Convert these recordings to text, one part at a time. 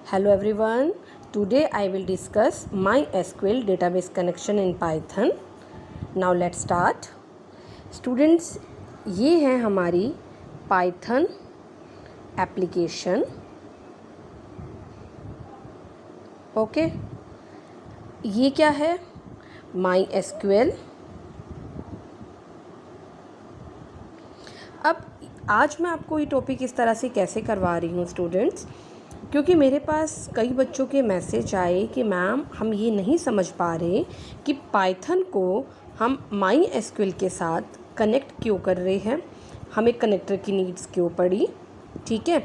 Hello everyone. Today I will discuss MySQL database connection in Python. Now let's start. Students, ये है हमारी Python application. Okay, ये क्या है? MySQL. अब आज मैं आपको ये टॉपिक इस तरह से कैसे करवा रही हूँ स्टूडेंट्स, क्योंकि मेरे पास कई बच्चों के मैसेज आए कि मैम हम ये नहीं समझ पा रहे कि पाइथन को हम MySQL के साथ कनेक्ट क्यों कर रहे हैं, हमें कनेक्टर की नीड्स क्यों पड़ी. ठीक है,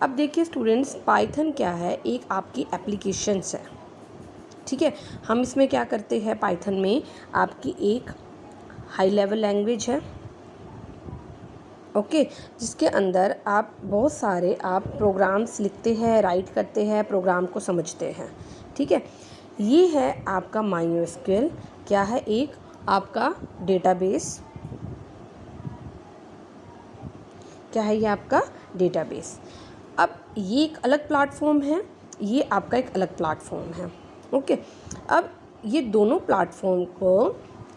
अब देखिए स्टूडेंट्स, पाइथन क्या है? एक आपकी एप्लीकेशंस है. ठीक है, हम इसमें क्या करते हैं? पाइथन में आपकी एक हाई लेवल लैंग्वेज है. ओके, जिसके अंदर आप बहुत सारे प्रोग्राम्स लिखते हैं, राइट करते हैं, प्रोग्राम को समझते हैं. ठीक है, ये है आपका MySQL. क्या है? एक आपका डेटाबेस. क्या है? ये आपका डेटाबेस. अब ये एक अलग प्लेटफॉर्म है, ये आपका एक अलग प्लेटफॉर्म है. ओके, अब ये दोनों प्लेटफॉर्म को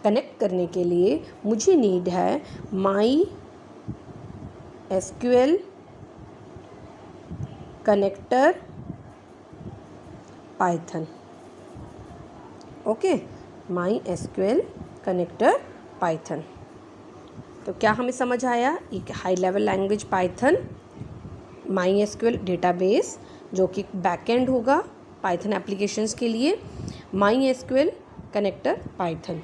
कनेक्ट करने के लिए मुझे नीड है MySQL connector Python. Okay, MySQL connector Python. तो क्या हमें समझ आया? एक high level language Python, MySQL database जो कि बैकएंड होगा पाइथन एप्लीकेशंस के लिए, MySQL कनेक्टर पाइथन.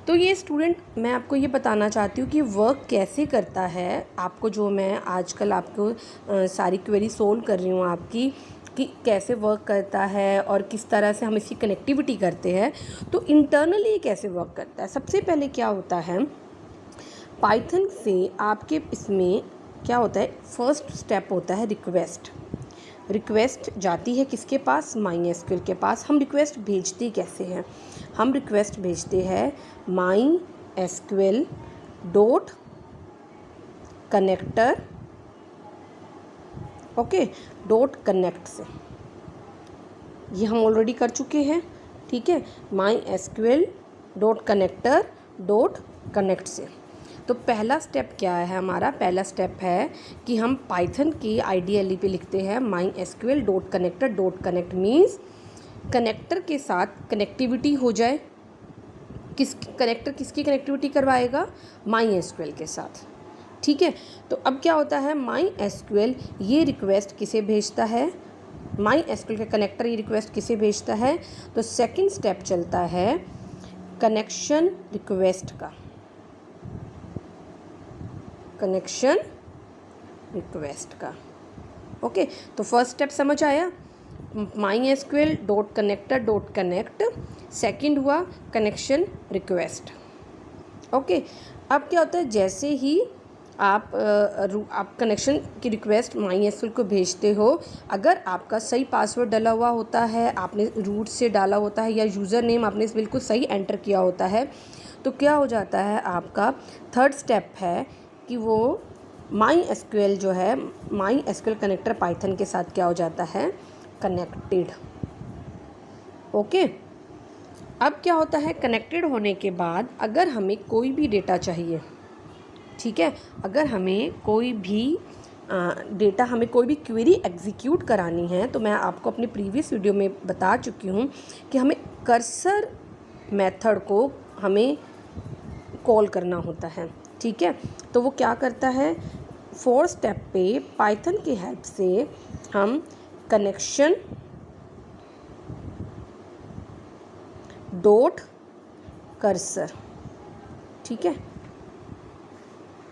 तो ये स्टूडेंट, मैं आपको ये बताना चाहती हूँ कि वर्क कैसे करता है. आपको जो मैं आजकल आपको सारी क्वेरी सोल्व कर रही हूँ आपकी, कि कैसे वर्क करता है और किस तरह से हम इसकी कनेक्टिविटी करते हैं. तो इंटरनली कैसे वर्क करता है? सबसे पहले क्या होता है, पाइथन से आपके इसमें क्या होता है, फर्स्ट स्टेप होता है रिक्वेस्ट. रिक्वेस्ट जाती है किसके पास? MySQL के पास. हम रिक्वेस्ट भेजते कैसे हैं? हम रिक्वेस्ट भेजते हैं MySQL dot connector, okay, dot connect से. ये हम ऑलरेडी कर चुके हैं. ठीक है, MySQL dot connector dot connect से. तो पहला स्टेप क्या है हमारा? पहला स्टेप है कि हम पाइथन की IDLE पे लिखते हैं MySQL dot connector dot connect. Means connector के साथ कनेक्टिविटी हो जाए. कनेक्टर किसकी कनेक्टिविटी करवाएगा? MySQL के साथ. ठीक है, तो अब क्या होता है, MySQL ये रिक्वेस्ट किसे भेजता है? MySQL का कनेक्टर ये रिक्वेस्ट किसे भेजता है? तो सेकंड स्टेप चलता है कनेक्शन रिक्वेस्ट का. कनेक्शन रिक्वेस्ट का. ओके, तो फर्स्ट स्टेप समझ आया, MySQL dot connector dot connect. Second हुआ कनेक्शन रिक्वेस्ट. ओके, अब क्या होता है, जैसे ही आप कनेक्शन की रिक्वेस्ट MySQL को भेजते हो, अगर आपका सही पासवर्ड डाला हुआ होता है, आपने रूट से डाला होता है, या यूज़र नेम आपने बिल्कुल सही एंटर किया होता है, तो क्या हो जाता है, आपका थर्ड स्टेप है कि वो MySQL जो है, MySQL कनेक्टर पाइथन के साथ क्या हो जाता है? कनेक्टेड. ओके, अब क्या होता है, कनेक्टेड होने के बाद अगर हमें कोई भी डेटा चाहिए, ठीक है, अगर हमें कोई भी डेटा, हमें कोई भी क्वेरी एग्जीक्यूट करानी है, तो मैं आपको अपनी प्रीवियस वीडियो में बता चुकी हूँ कि हमें कर्सर मेथड को हमें कॉल करना होता है. ठीक है, तो वो क्या करता है, फोर्थ स्टेप पे पाइथन की हेल्प से हम कनेक्शन डॉट कर्सर, ठीक है,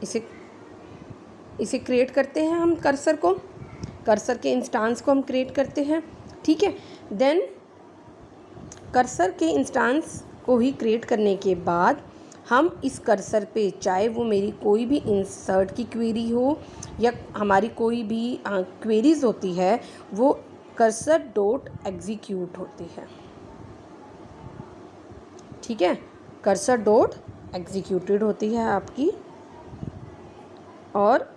इसे क्रिएट करते हैं हम. कर्सर के इंस्टांस को हम क्रिएट करते हैं. ठीक है, देन कर्सर के इंस्टांस को ही क्रिएट करने के बाद हम इस कर्सर पे, चाहे वो मेरी कोई भी इंसर्ट की क्वेरी हो या हमारी कोई भी क्वेरीज होती है, वो कर्सर डॉट एग्जीक्यूट होती है. ठीक है, कर्सर डॉट एग्जीक्यूटेड होती है आपकी, और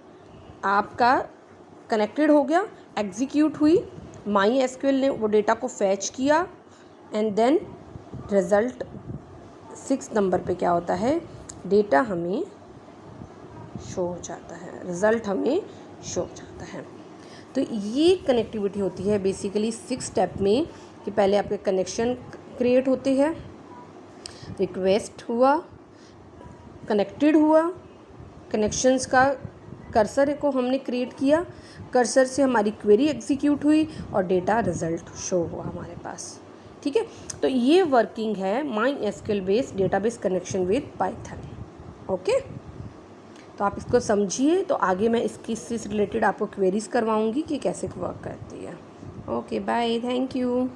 आपका कनेक्टेड हो गया, एग्जीक्यूट हुई, माई एसक्यूएल ने वो डेटा को फैच किया एंड देन रिज़ल्ट 6 नंबर पे क्या होता है, डेटा हमें शो हो जाता है, रिज़ल्ट हमें शो हो जाता है। तो ये कनेक्टिविटी होती है बेसिकली 6 स्टेप में कि पहले आपके कनेक्शन क्रिएट होते हैं, रिक्वेस्ट हुआ, कनेक्टेड हुआ, कनेक्शंस का कर्सर को हमने क्रिएट किया, कर्सर से हमारी क्वेरी एग्जीक्यूट हुई और डेटा रिज़ल्ट शो हुआ हमारे पास। ठीक है, तो ये वर्किंग है my SQL based database connection with Python. Okay, तो आप इसको समझिए, तो आगे मैं इससे रिलेटेड आपको क्वेरीज करवाऊंगी कि कैसे वर्क करती है। Okay bye, thank you.